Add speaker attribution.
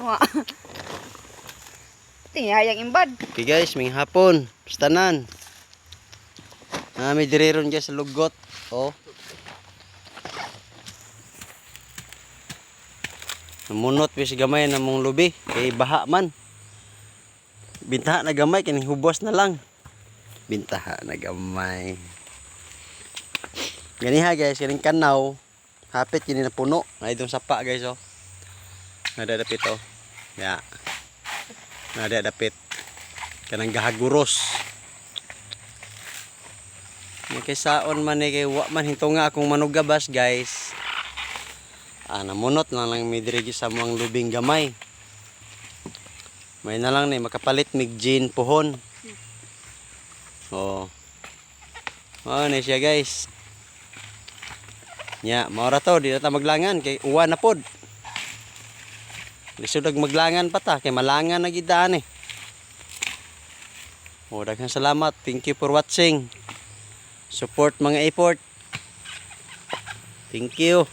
Speaker 1: Nga. Tingayang imbad.
Speaker 2: Okay guys, may hapon. Stanan. May diriron guys sa lugot. Oh. Namunot wis gamay na mong lubi. Kay baha man. Bintaha na gamay, kining hubos na lang. Bintaha na gamay. Ganiha guys, kining kanaw. Hapit kini na puno. Nga itong sapa guys oh. Nadadapit oh. Ya. Nadadapit. Kanang gahaguros. Kay saon man kay wa man hinto nga akong manugabas guys. Namunot lang lang may dirigi sa mga lubing gamay. May na lang ni makapalit mig gin pohon. Oh. Oh, na siya guys. Nya, maura to di na ta maglangan kay uwan na pod. Lisod og maglangan pa ta kay malangan na gid daan eh. Oh, daghang salamat. Thank you for watching. Support mga effort. Thank you.